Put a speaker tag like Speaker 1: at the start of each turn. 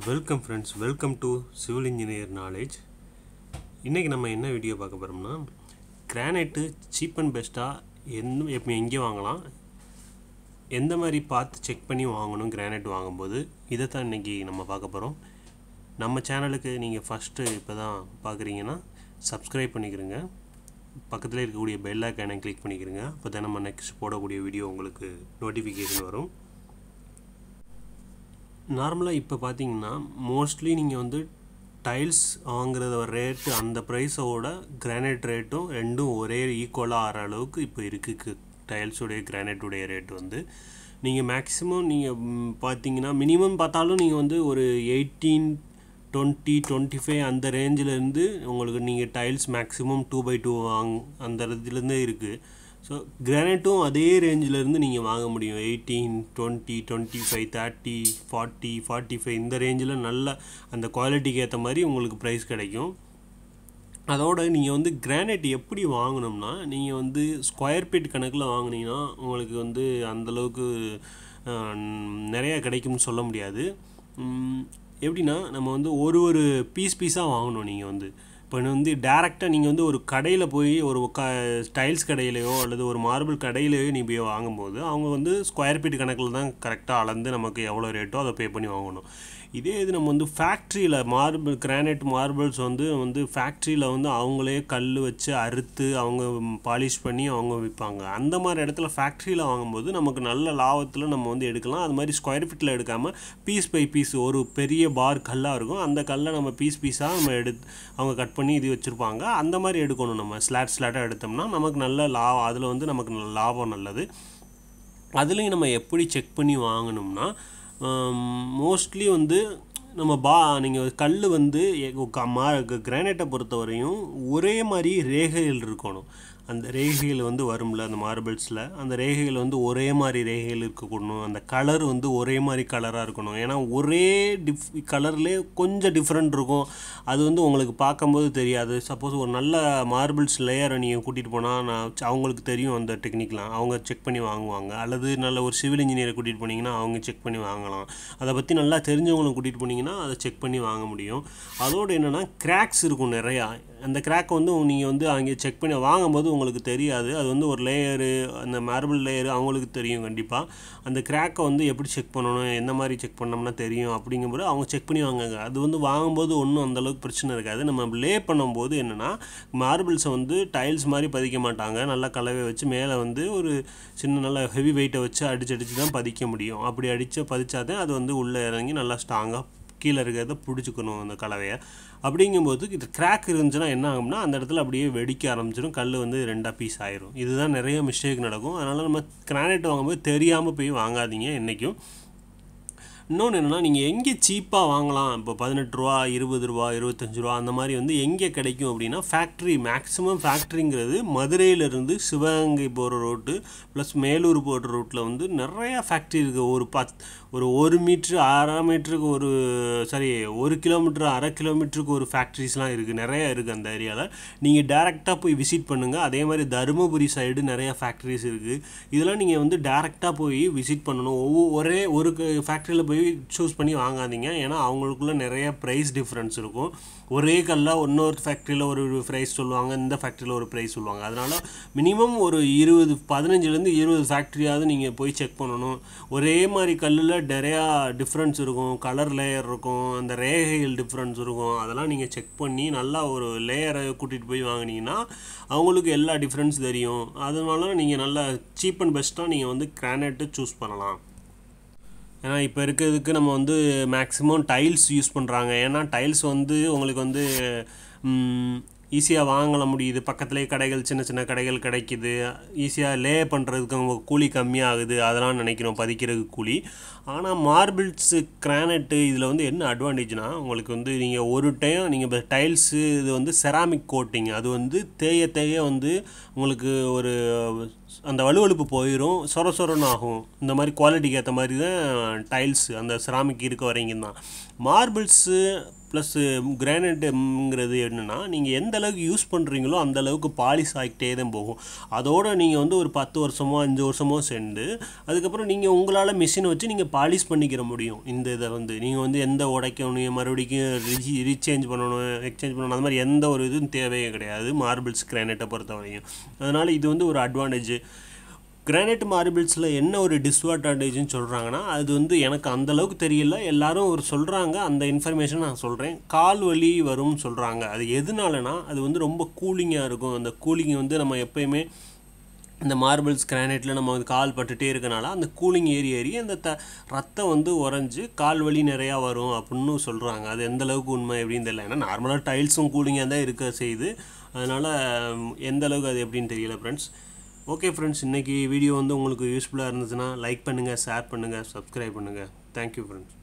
Speaker 1: Welcome friends, welcome to civil engineer knowledge. இன்றைக்கி நம்ம என்ன வீடியோ பார்க்க போகிறோம்னா, கிரானைட்டு சீப் அண்ட் பெஸ்ட்டாக எப்போ எங்கே வாங்கலாம், எந்த மாதிரி பார்த்து செக் பண்ணி வாங்கணும் கிரானைட் வாங்கும்போது, இதை தான் இன்றைக்கி நம்ம பார்க்க போகிறோம். நம்ம சேனலுக்கு நீங்கள் ஃபஸ்ட்டு இப்போ தான் பார்க்குறீங்கன்னா சப்ஸ்கிரைப் பண்ணிக்கிறங்க, பக்கத்தில் இருக்கக்கூடிய பெல் ஐக்கானை கிளிக் பண்ணிக்கிறங்க. அப்போ தான் நம்ம நெக்ஸ்ட் போடக்கூடிய வீடியோ உங்களுக்கு நோட்டிஃபிகேஷன் வரும். நார்மலாக இப்போ பார்த்தீங்கன்னா மோஸ்ட்லி நீங்கள் வந்து டைல்ஸ் வாங்குறத ரேட்டு அந்த ப்ரைஸோட கிரானைட் ரேட்டும் ரெண்டும் ஒரே ஈக்குவலாக ஆகிற அளவுக்கு இப்போ இருக்குது. டைல்ஸுடைய கிரானைட்டுடைய ரேட் வந்து நீங்கள் மேக்ஸிமம் நீங்கள் பார்த்தீங்கன்னா மினிமம் பார்த்தாலும் நீங்கள் வந்து ஒரு 18, 20, 25 அந்த ரேஞ்சிலேருந்து உங்களுக்கு நீங்கள் டைல்ஸ் மேக்ஸிமம் 2x2 அந்த இதுலேருந்தே இருக்குது. ஸோ கிரானைட்டும் அதே ரேஞ்சிலேருந்து நீங்கள் வாங்க முடியும். 18, 20, 25, 30, 40, 45 இந்த ரேஞ்சில் நல்ல அந்த குவாலிட்டிக்கு ஏற்ற மாதிரி உங்களுக்கு ப்ரைஸ் கிடைக்கும். அதோடு நீங்கள் வந்து கிரானைட் எப்படி வாங்கணும்னா, நீங்கள் வந்து ஸ்கொயர் ஃபீட் கணக்கில் வாங்கினீங்கன்னா உங்களுக்கு வந்து அந்தளவுக்கு நிறையா கிடைக்கும்னு சொல்ல முடியாது. எப்படின்னா நம்ம வந்து ஒரு பீஸாக வாங்கணும். நீங்கள் வந்து இப்போ வந்து டேரெக்டாக நீங்கள் வந்து ஒரு கடையில் போய் ஒரு டைல்ஸ் கடையிலையோ அல்லது ஒரு மார்பிள் கடையிலையோ நீ போய் வாங்கும்போது அவங்க வந்து ஸ்கொயர் ஃபீட் கணக்கில் தான் கரெக்டாக அளந்து நமக்கு எவ்வளோ ரேட்டோ அதை பே பண்ணி வாங்கணும். இதே இது நம்ம வந்து ஃபேக்ட்ரியில் கிரானைட் மார்பிள்ஸ் வந்து ஃபேக்ட்ரியில் வந்து அவங்களே கல் வச்சு அறுத்து அவங்க பாலிஷ் பண்ணி அவங்க விற்பாங்க. அந்த மாதிரி இடத்துல ஃபேக்ட்ரியில் வாங்கும்போது நமக்கு நல்ல லாபத்தில் நம்ம வந்து எடுக்கலாம். அது மாதிரி ஸ்கொயர் ஃபீட்டில் எடுக்காமல் பீஸ் பை பீஸ் ஒரு பெரிய பார் கல்லாக இருக்கும், அந்த கல்லை நம்ம பீஸாக நம்ம அவங்க கட் பண்ணி இது வச்சுருப்பாங்க. அந்த மாதிரி எடுக்கணும். நம்ம ஸ்லாட்டாக எடுத்தோம்னா நமக்கு நல்ல லாபம், அதில் வந்து நமக்கு நல்ல லாபம் நல்லது. அதுலேயும் நம்ம எப்படி செக் பண்ணி வாங்கணும்னா, மோஸ்ட்லி வந்து நம்ம நீங்கள் கல் வந்து கிரானைட்டை பொறுத்தவரையும் ஒரே மாதிரி ரேகைகள் இருக்கணும். அந்த ரேகைகள் வந்து வரும்ல அந்த மார்பிள்ஸில், அந்த ரேகைகள் வந்து ஒரே மாதிரி ரேகைகள் இருக்கக்கூடணும். அந்த கலர் வந்து ஒரே மாதிரி கலராக இருக்கணும். ஏன்னா ஒரே கலர்லேயே கொஞ்சம் டிஃப்ரெண்ட் இருக்கும். அது வந்து உங்களுக்கு பார்க்கும்போது தெரியாது. சப்போஸ் ஒரு நல்ல மார்பிள்ஸ் லேயரை நீங்கள் கூட்டிகிட்டு போனால் அவங்களுக்கு தெரியும் அந்த டெக்னிக்லாம், அவங்க செக் பண்ணி வாங்குவாங்க. அல்லது நல்ல ஒரு சிவில் இன்ஜினியரை கூட்டிகிட்டு போனீங்கன்னா அவங்க செக் பண்ணி வாங்கலாம். அதை பற்றி நல்லா தெரிஞ்சவங்களை கூட்டிகிட்டு போனீங்கன்னா அதை செக் பண்ணி வாங்க முடியும். அதோடு என்னென்னா கிராக்ஸ் இருக்கும் நிறையா. அந்த கிராக் வந்து நீங்கள் வந்து அங்கே செக் பண்ணி வாங்கும்போது உங்களுக்கு தெரியாது. அது வந்து ஒரு லேயரு, அந்த மார்பிள் லேயரு அவங்களுக்கு தெரியும் கண்டிப்பாக. அந்த கிராக்கை வந்து எப்படி செக் பண்ணணும், எந்த மாதிரி செக் பண்ணோம்னா தெரியும் அப்படிங்கும்போது அவங்க செக் பண்ணி வாங்குங்க. அது வந்து வாங்கும்போது ஒன்றும் அந்தளவுக்கு பிரச்சனை இருக்காது. நம்ம லே பண்ணும்போது என்னென்னா மார்பிள்ஸை வந்து டைல்ஸ் மாதிரி பதிக்க மாட்டாங்க. நல்லா கலவை வச்சு மேலே வந்து ஒரு சின்ன நல்ல ஹெவி வெயிட்டை வச்சு அடித்து தான் பதிக்க முடியும். அப்படி பதிச்சாதான் அது வந்து உள்ளே இறங்கி நல்லா ஸ்ட்ராங்காக கீழே இருக்கிறத பிடிச்சிக்கணும் அந்த கலவையை. அப்படிங்கும்போது இது கிராக் இருந்துச்சுன்னா என்ன ஆகும்னா அந்த இடத்துல அப்படியே வெடிக்க ஆரம்பிச்சிடும், கல் வந்து 2 பீஸ் ஆயிரும். இதுதான் நிறைய மிஸ்டேக் நடக்கும். அதனால் நம்ம கிரானைட் வாங்கும்போது தெரியாமல் போய் வாங்காதீங்க என்றைக்கும். இன்னொன்று என்னென்னா, நீங்கள் எங்கே சீப்பாக வாங்கலாம், இப்போ 18 ரூபா, 20 ரூபா, 25 ரூபா அந்த மாதிரி வந்து எங்கே கிடைக்கும் அப்படின்னா ஃபேக்ட்ரி. மேக்ஸிமம் ஃபேக்ட்ரிங்கிறது மதுரையிலேருந்து சிவகங்கை போகிற ரோட்டு ப்ளஸ் மேலூர் போகிற ரோட்டில் வந்து நிறையா ஃபேக்ட்ரி இருக்குது. ஒரு 1 மீட்ரு 1/2 மீட்டருக்கு ஒரு கிலோமீட்டர் 1/2 கிலோமீட்டருக்கு ஒரு ஃபேக்ட்ரிஸ்லாம் இருக்குது, நிறையா இருக்குது அந்த ஏரியாவில். நீங்கள் டேரெக்டாக போய் விசிட் பண்ணுங்கள். அதே மாதிரி தருமபுரி சைடு நிறையா ஃபேக்ட்ரிஸ் இருக்குது. இதெல்லாம் நீங்கள் வந்து டேரெக்டாக போய் விசிட் பண்ணணும். ஒரே ஒரு ஃபேக்ட்ரியில் போய் சூஸ் பண்ணி வாங்காதீங்க. ஏன்னா அவங்களுக்குள்ள நிறைய ப்ரைஸ் டிஃப்ரென்ஸ் இருக்கும். ஒரே கல்லாக இன்னொரு ஃபேக்ட்ரியில் ஒரு ப்ரைஸ் சொல்லுவாங்க, இந்த ஃபேக்ட்ரியில் ஒரு ப்ரைஸ் சொல்லுவாங்க. அதனால் மினிமம் ஒரு 15-20 ஃபேக்ட்ரியாவது நீங்கள் போய் செக் பண்ணணும். ஒரே மாதிரி கல்லில் நிறையா டிஃப்ரென்ஸ் இருக்கும், கலர் லேயர் இருக்கும், அந்த ரேகைகள் டிஃப்ரென்ஸ் இருக்கும். அதெல்லாம் நீங்கள் செக் பண்ணி நல்லா ஒரு லேயரை கூட்டிகிட்டு போய் வாங்கினீங்கன்னா அவங்களுக்கு எல்லா டிஃப்ரென்ஸ் தெரியும். அதனால நீங்கள் நல்லா சீப் அண்ட் பெஸ்ட்டாக நீங்கள் வந்து கிரானைட்டு சூஸ் பண்ணலாம். ஏன்னா இப்போ இருக்கிறதுக்கு நம்ம வந்து மேக்ஸிமம் டைல்ஸ் யூஸ் பண்ணுறாங்க. ஏன்னா டைல்ஸ் வந்து உங்களுக்கு வந்து ஈஸியாக வாங்கல முடியுது. பக்கத்துலேயே கடைகள், சின்ன சின்ன கடைகள் கிடைக்கிது. ஈஸியாக லே பண்ணுறதுக்கு அவங்க கூலி கம்மியாகுது, அதெல்லாம் நினைக்கிறோம் பதிக்கிறதுக்கு கூலி. ஆனால் மார்பிள்ஸு கிரானைட்டு இதில் வந்து என்ன அட்வான்டேஜ்னால், உங்களுக்கு வந்து நீங்கள் ஒரு டைம் நீங்கள் டைல்ஸு இது வந்து செராமிக் கோட்டிங், அது வந்து தேய வந்து உங்களுக்கு ஒரு அந்த வலுவழுப்பு போயிடும், சொரன்னு ஆகும். இந்த மாதிரி குவாலிட்டிக்கு ஏற்ற மாதிரி தான் டைல்ஸு அந்த செராமிக் இருக்க வரைக்கும் தான். மார்பிள்ஸு ப்ளஸ் கிரானைட்டுங்கிறது என்னென்னா நீங்கள் எந்த அளவுக்கு யூஸ் பண்ணுறீங்களோ அந்த அளவுக்கு பாலிஷ் ஆகிட்டே தான் போகும். அதோடு நீங்கள் வந்து ஒரு 10 வருஷமோ 5 வருஷமோ சென்று அதுக்கப்புறம் நீங்கள் உங்களால் மிஷினை வச்சு நீங்கள் பாலிஷ் பண்ணிக்கிற முடியும். இந்த இதை வந்து நீங்கள் வந்து எந்த உடைக்கணும் மறுபடியும் ரீசேஞ்ச் பண்ணணும் எக்ஸ்சேஞ்ச் பண்ணணும் அந்த மாதிரி எந்த ஒரு இதுவும் தேவையே கிடையாது மார்பிள்ஸ் கிரானைட்டை பொறுத்தவரையும். அதனால் இது வந்து ஒரு அட்வான்டேஜ். கிரானைட் மார்பிள்ஸில் என்ன ஒரு டிஸ்அட்வான்டேஜ்னு சொல்கிறாங்கன்னா அது வந்து எனக்கு அந்தளவுக்கு தெரியல, எல்லாரும் ஒரு சொல்கிறாங்க, அந்த இன்ஃபர்மேஷன் நான் சொல்கிறேன். கால் வலி வரும்னு சொல்கிறாங்க. அது எதுனாலனா அது வந்து ரொம்ப கூலிங்காக இருக்கும். அந்த கூலிங் வந்து நம்ம எப்போயுமே இந்த மார்பிள்ஸ் கிரானைட்டில் நம்ம வந்து கால் பட்டுகிட்டே இருக்கனால அந்த கூலிங் ஏறி அந்த ரத்தம் வந்து உறைஞ்சி கால் வலி நிறையா வரும் அப்படின்னு சொல்கிறாங்க. அது எந்த அளவுக்கு உண்மை எப்படின்னு தெரியல. ஏன்னா நார்மலாக டைல்ஸும் கூலிங்காக தான் இருக்க செய்யுது. அதனால் எந்த அளவுக்கு அது எப்படின்னு தெரியல ஃப்ரெண்ட்ஸ். ஓகே ஃப்ரெண்ட்ஸ், இன்றைக்கி வீடியோ வந்து உங்களுக்கு யூஸ்ஃபுல்லாக இருந்துச்சுன்னா லைக் பண்ணுங்கள், ஷேர் பண்ணுங்கள், சப்ஸ்கிரைப் பண்ணுங்கள். Thank you friends.